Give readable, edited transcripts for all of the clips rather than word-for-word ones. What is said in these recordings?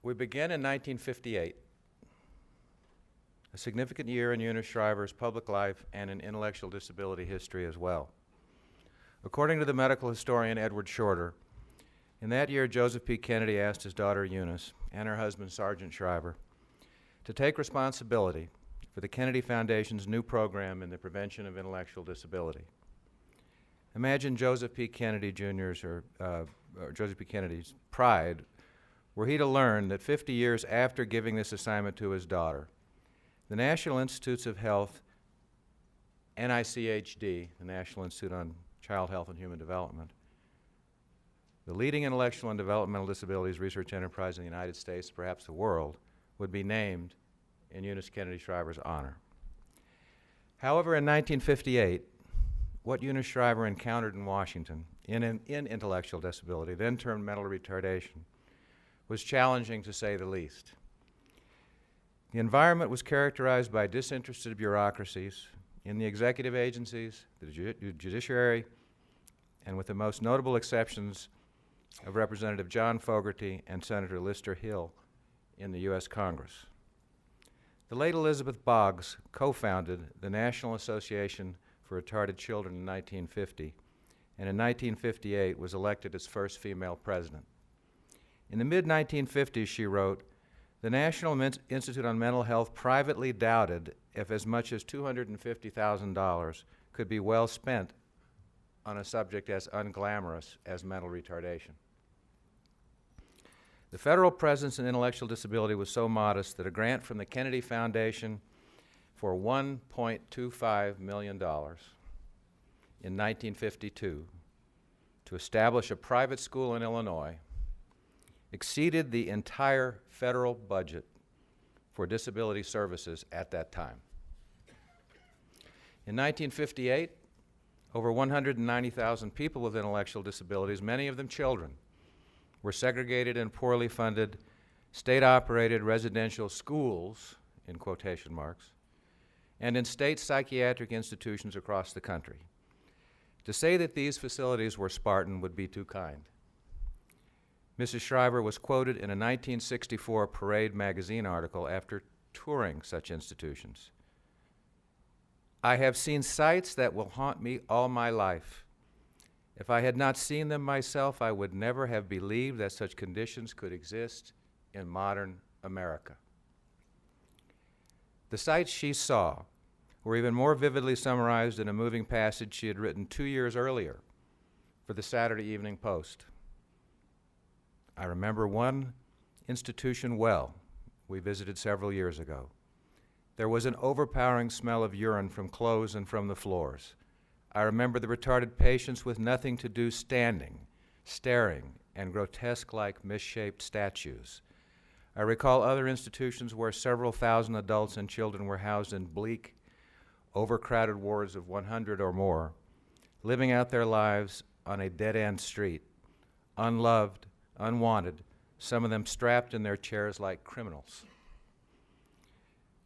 We begin in 1958, a significant year in Eunice Shriver's public life and in intellectual disability history as well. According to the medical historian Edward Shorter, in that year Joseph P. Kennedy asked his daughter Eunice and her husband Sergeant Shriver to take responsibility for the Kennedy Foundation's new program in the prevention of intellectual disability. Imagine Joseph P. Kennedy Jr.'s or Joseph P. Kennedy's pride were he to learn that 50 years after giving this assignment to his daughter, the National Institutes of Health, NICHD, the National Institute on Child Health and Human Development, the leading intellectual and developmental disabilities research enterprise in the United States, perhaps the world, would be named in Eunice Kennedy Shriver's honor. However, in 1958, what Eunice Shriver encountered in Washington in intellectual disability, then termed mental retardation, was challenging to say the least. The environment was characterized by disinterested bureaucracies in the executive agencies, the judiciary, and with the most notable exceptions of Representative John Fogerty and Senator Lister Hill in the U.S. Congress. The late Elizabeth Boggs co-founded the National Association for Retarded Children in 1950, and in 1958 was elected its first female president. In the mid-1950s, she wrote, "The National Institute on Mental Health privately doubted if as much as $250,000 could be well spent on a subject as unglamorous as mental retardation." The federal presence in intellectual disability was so modest that a grant from the Kennedy Foundation for $1.25 million in 1952 to establish a private school in Illinois exceeded the entire federal budget for disability services at that time. In 1958, over 190,000 people with intellectual disabilities, many of them children, were segregated in poorly funded, state-operated residential schools, in quotation marks, and in state psychiatric institutions across the country. To say that these facilities were Spartan would be too kind. Mrs. Shriver was quoted in a 1964 Parade magazine article after touring such institutions. "I have seen sights that will haunt me all my life. If I had not seen them myself, I would never have believed that such conditions could exist in modern America." The sights she saw were even more vividly summarized in a moving passage she had written 2 years earlier for the Saturday Evening Post. "I remember one institution well we visited several years ago. There was an overpowering smell of urine from clothes and from the floors. I remember the retarded patients with nothing to do standing, staring, and grotesque-like misshaped statues. I recall other institutions where several thousand adults and children were housed in bleak, overcrowded wards of 100 or more, living out their lives on a dead-end street, unloved, unwanted, some of them strapped in their chairs like criminals."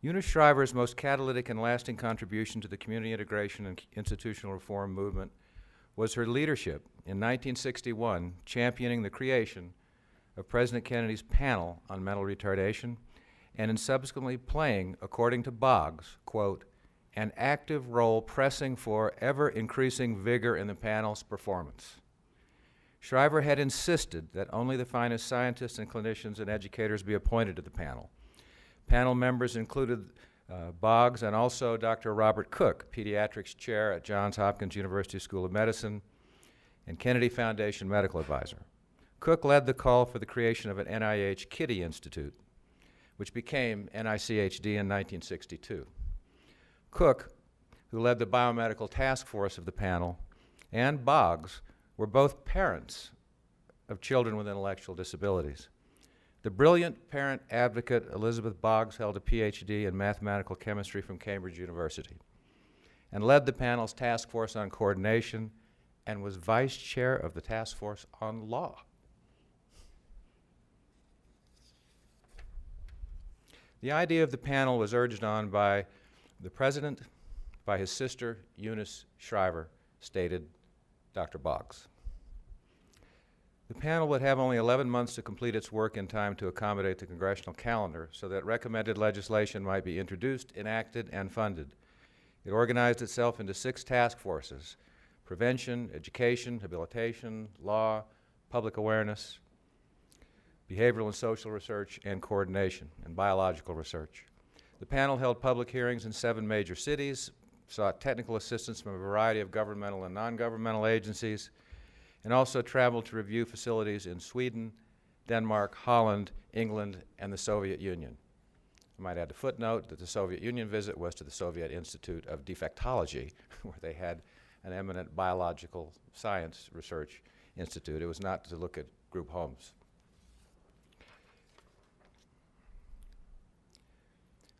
Eunice Shriver's most catalytic and lasting contribution to the community integration and institutional reform movement was her leadership in 1961 championing the creation of President Kennedy's panel on mental retardation and in subsequently playing, according to Boggs, quote, "an active role pressing for ever-increasing vigor in the panel's performance." Shriver had insisted that only the finest scientists and clinicians and educators be appointed to the panel. Panel members included Boggs and also Dr. Robert Cook, pediatrics chair at Johns Hopkins University School of Medicine and Kennedy Foundation medical advisor. Cook led the call for the creation of an NIH Kitty Institute, which became NICHD in 1962. Cook, who led the biomedical task force of the panel, and Boggs were both parents of children with intellectual disabilities. The brilliant parent advocate Elizabeth Boggs held a PhD in mathematical chemistry from Cambridge University and led the panel's task force on coordination and was vice chair of the task force on law. The idea of the panel was urged on by the president, by his sister, Eunice Shriver, stated Dr. Boggs. The panel would have only 11 months to complete its work in time to accommodate the congressional calendar so that recommended legislation might be introduced, enacted, and funded. It organized itself into 6 task forces: prevention, education, habilitation, law, public awareness, behavioral and social research, and coordination, and biological research. The panel held public hearings in 7 major cities, sought technical assistance from a variety of governmental and non-governmental agencies, and also traveled to review facilities in Sweden, Denmark, Holland, England, and the Soviet Union. I might add a footnote that the Soviet Union visit was to the Soviet Institute of Defectology, where they had an eminent biological science research institute. It was not to look at group homes.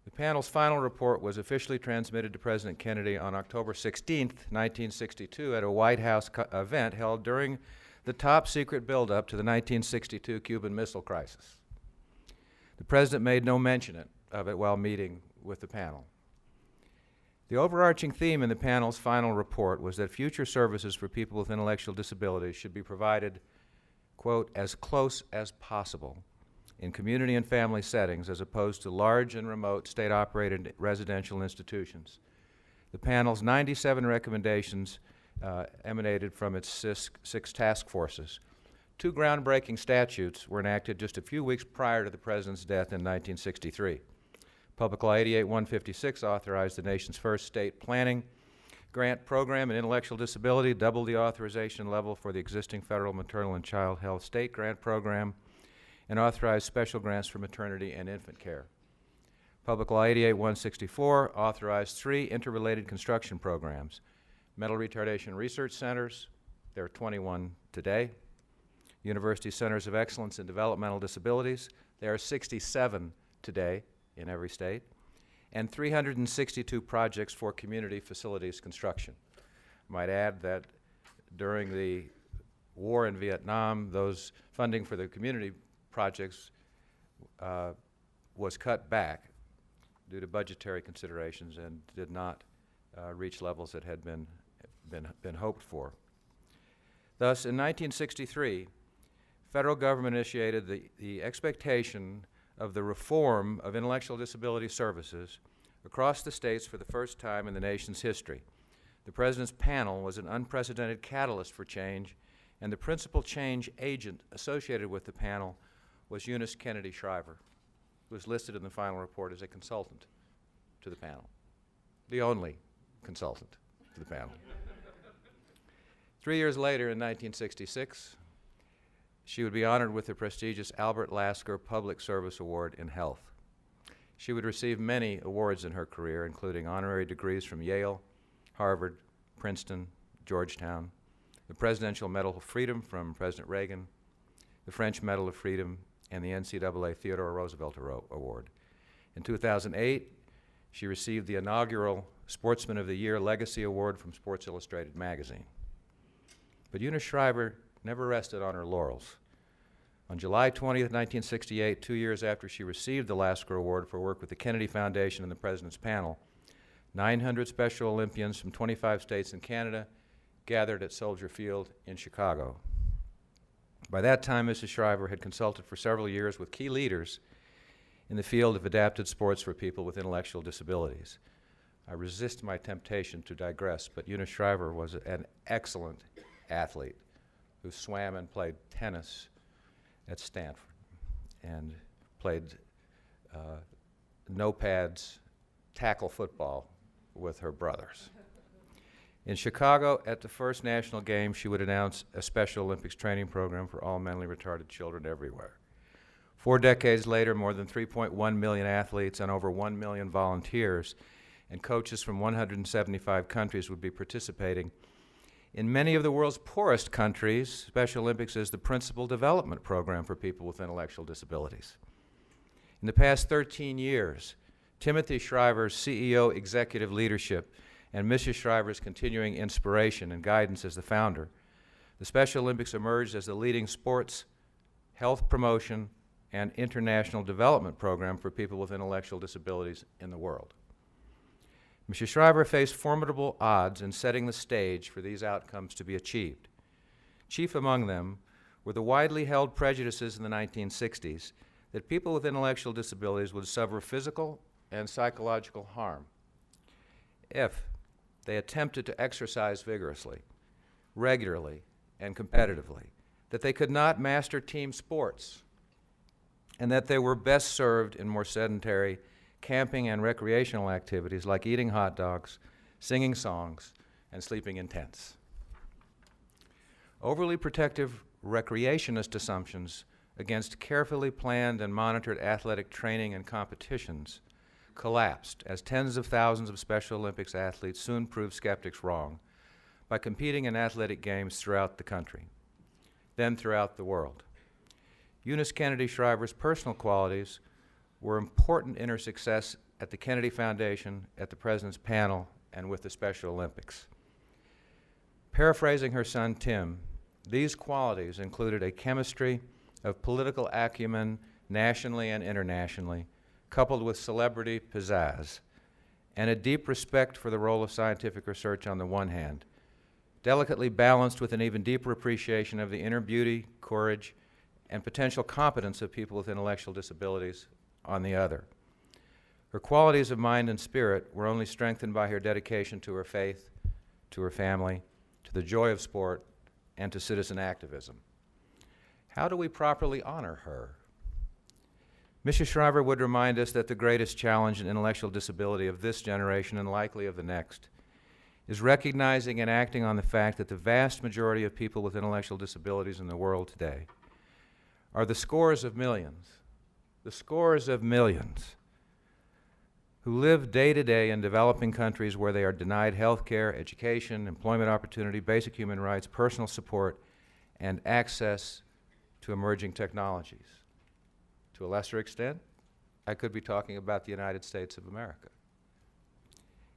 The panel's final report was officially transmitted to President Kennedy on October 16, 1962, at a White House event held during the top-secret buildup to the 1962 Cuban Missile Crisis. The President made no mention of it while meeting with the panel. The overarching theme in the panel's final report was that future services for people with intellectual disabilities should be provided, quote, as close as possible in community and family settings as opposed to large and remote state-operated residential institutions. The panel's 97 recommendations emanated from its 6 task forces. 2 groundbreaking statutes were enacted just a few weeks prior to the President's death in 1963. Public Law 88-156 authorized the nation's first state planning grant program in intellectual disability, doubled the authorization level for the existing federal maternal and child health state grant program, and authorized special grants for maternity and infant care. Public Law 88-164 authorized 3 interrelated construction programs: mental retardation research centers, there are 21 today; University Centers of Excellence in Developmental Disabilities, there are 67 today in every state; and 362 projects for community facilities construction. I might add that during the war in Vietnam, those funding for the community projects was cut back due to budgetary considerations and did not reach levels that had been hoped for. Thus, in 1963, federal government initiated the expectation of the reform of intellectual disability services across the states for the first time in the nation's history. The President's panel was an unprecedented catalyst for change, and the principal change agent associated with the panel was Eunice Kennedy Shriver, who was listed in the final report as a consultant to the panel, the only consultant to the panel. 3 years later, in 1966, she would be honored with the prestigious Albert Lasker Public Service Award in Health. She would receive many awards in her career, including honorary degrees from Yale, Harvard, Princeton, Georgetown, the Presidential Medal of Freedom from President Reagan, the French Medal of Freedom, and the NCAA Theodore Roosevelt Award. In 2008, she received the inaugural Sportsman of the Year Legacy Award from Sports Illustrated magazine. But Eunice Shriver never rested on her laurels. On July 20th, 1968, 2 years after she received the Lasker Award for work with the Kennedy Foundation and the President's panel, 900 Special Olympians from 25 states and Canada gathered at Soldier Field in Chicago. By that time, Mrs. Shriver had consulted for several years with key leaders in the field of adapted sports for people with intellectual disabilities. I resist my temptation to digress, but Eunice Shriver was an excellent athlete who swam and played tennis at Stanford and played no pads, tackle football with her brothers. In Chicago, at the first national game, she would announce a Special Olympics training program for all mentally retarded children everywhere. 4 decades later, more than 3.1 million athletes and over 1 million volunteers and coaches from 175 countries would be participating. In many of the world's poorest countries, Special Olympics is the principal development program for people with intellectual disabilities. In the past 13 years, Timothy Shriver's CEO executive leadership and Mrs. Shriver's continuing inspiration and guidance as the founder, the Special Olympics emerged as the leading sports, health promotion, and international development program for people with intellectual disabilities in the world. Mrs. Shriver faced formidable odds in setting the stage for these outcomes to be achieved. Chief among them were the widely held prejudices in the 1960s that people with intellectual disabilities would suffer physical and psychological harm if they attempted to exercise vigorously, regularly, and competitively, that they could not master team sports, and that they were best served in more sedentary camping and recreational activities like eating hot dogs, singing songs, and sleeping in tents. Overly protective recreationist assumptions against carefully planned and monitored athletic training and competitions collapsed as tens of thousands of Special Olympics athletes soon proved skeptics wrong by competing in athletic games throughout the country, then throughout the world. Eunice Kennedy Shriver's personal qualities were important in her success at the Kennedy Foundation, at the President's panel, and with the Special Olympics. Paraphrasing her son Tim, these qualities included a chemistry of political acumen nationally and internationally, coupled with celebrity pizzazz, and a deep respect for the role of scientific research on the one hand, delicately balanced with an even deeper appreciation of the inner beauty, courage, and potential competence of people with intellectual disabilities on the other. Her qualities of mind and spirit were only strengthened by her dedication to her faith, to her family, to the joy of sport, and to citizen activism. How do we properly honor her? Mrs. Shriver would remind us that the greatest challenge in intellectual disability of this generation, and likely of the next, is recognizing and acting on the fact that the vast majority of people with intellectual disabilities in the world today are the scores of millions who live day to day in developing countries where they are denied health care, education, employment opportunity, basic human rights, personal support, and access to emerging technologies. To a lesser extent, I could be talking about the United States of America.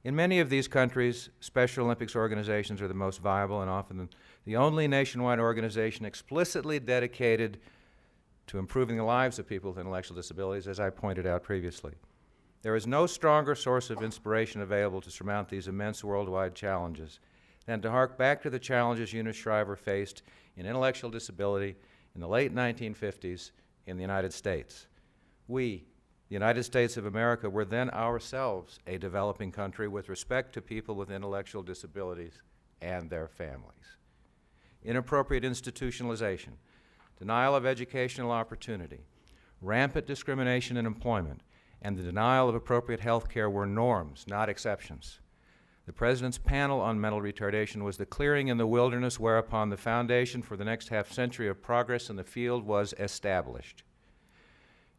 In many of these countries, Special Olympics organizations are the most viable and often the only nationwide organization explicitly dedicated to improving the lives of people with intellectual disabilities, as I pointed out previously. There is no stronger source of inspiration available to surmount these immense worldwide challenges than to hark back to the challenges Eunice Shriver faced in intellectual disability in the late 1950s in the United States. We, the United States of America, were then ourselves a developing country with respect to people with intellectual disabilities and their families. Inappropriate institutionalization, denial of educational opportunity, rampant discrimination in employment, and the denial of appropriate health care were norms, not exceptions. The President's panel on mental retardation was the clearing in the wilderness whereupon the foundation for the next half-century of progress in the field was established.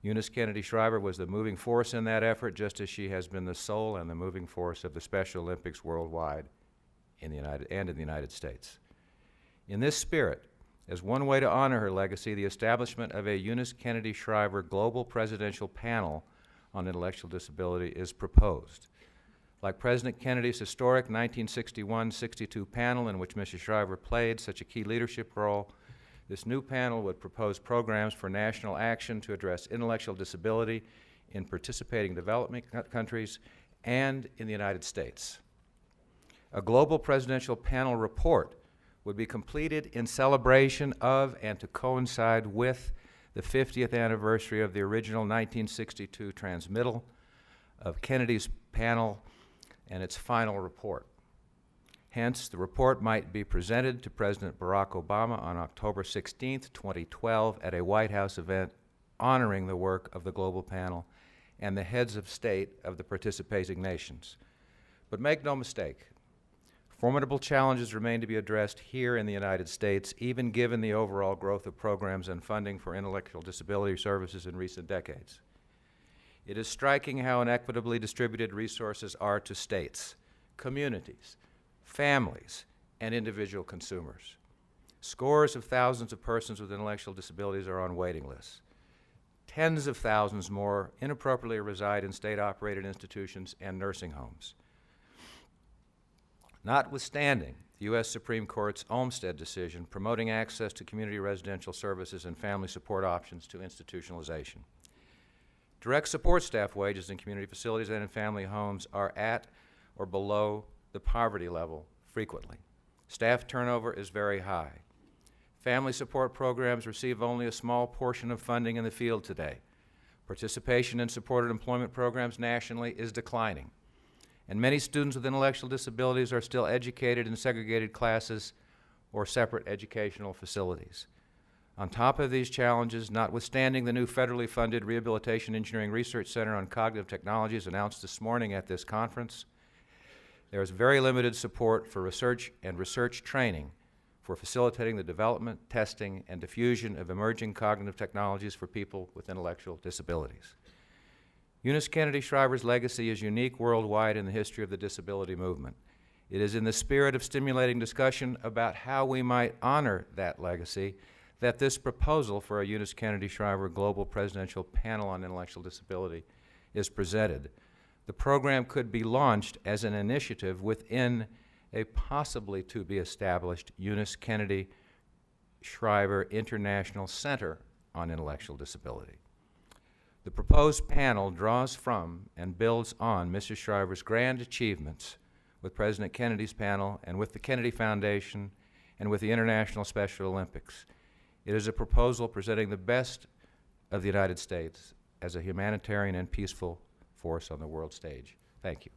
Eunice Kennedy Shriver was the moving force in that effort, just as she has been the soul and the moving force of the Special Olympics worldwide in the United States. In this spirit, as one way to honor her legacy, the establishment of a Eunice Kennedy Shriver Global Presidential Panel on Intellectual Disability is proposed. Like President Kennedy's historic 1961-62 panel, in which Mrs. Shriver played such a key leadership role, this new panel would propose programs for national action to address intellectual disability in participating developing countries and in the United States. A global presidential panel report would be completed in celebration of and to coincide with the 50th anniversary of the original 1962 transmittal of Kennedy's panel and its final report. Hence, the report might be presented to President Barack Obama on October 16, 2012, at a White House event honoring the work of the global panel and the heads of state of the participating nations. But make no mistake, formidable challenges remain to be addressed here in the United States, even given the overall growth of programs and funding for intellectual disability services in recent decades. It is striking how inequitably distributed resources are to states, communities, families, and individual consumers. Scores of thousands of persons with intellectual disabilities are on waiting lists. Tens of thousands more inappropriately reside in state-operated institutions and nursing homes. Notwithstanding the U.S. Supreme Court's Olmstead decision promoting access to community residential services and family support options to institutionalization, direct support staff wages in community facilities and in family homes are at or below the poverty level frequently. Staff turnover is very high. Family support programs receive only a small portion of funding in the field today. Participation in supported employment programs nationally is declining, and many students with intellectual disabilities are still educated in segregated classes or separate educational facilities. On top of these challenges, notwithstanding the new federally funded Rehabilitation Engineering Research Center on Cognitive Technologies announced this morning at this conference, there is very limited support for research and research training for facilitating the development, testing, and diffusion of emerging cognitive technologies for people with intellectual disabilities. Eunice Kennedy Shriver's legacy is unique worldwide in the history of the disability movement. It is in the spirit of stimulating discussion about how we might honor that legacy that this proposal for a Eunice Kennedy Shriver Global Presidential Panel on Intellectual Disability is presented. The program could be launched as an initiative within a possibly to be established Eunice Kennedy Shriver International Center on Intellectual Disability. The proposed panel draws from and builds on Mrs. Shriver's grand achievements with President Kennedy's panel and with the Kennedy Foundation and with the International Special Olympics. It is a proposal presenting the best of the United States as a humanitarian and peaceful force on the world stage. Thank you.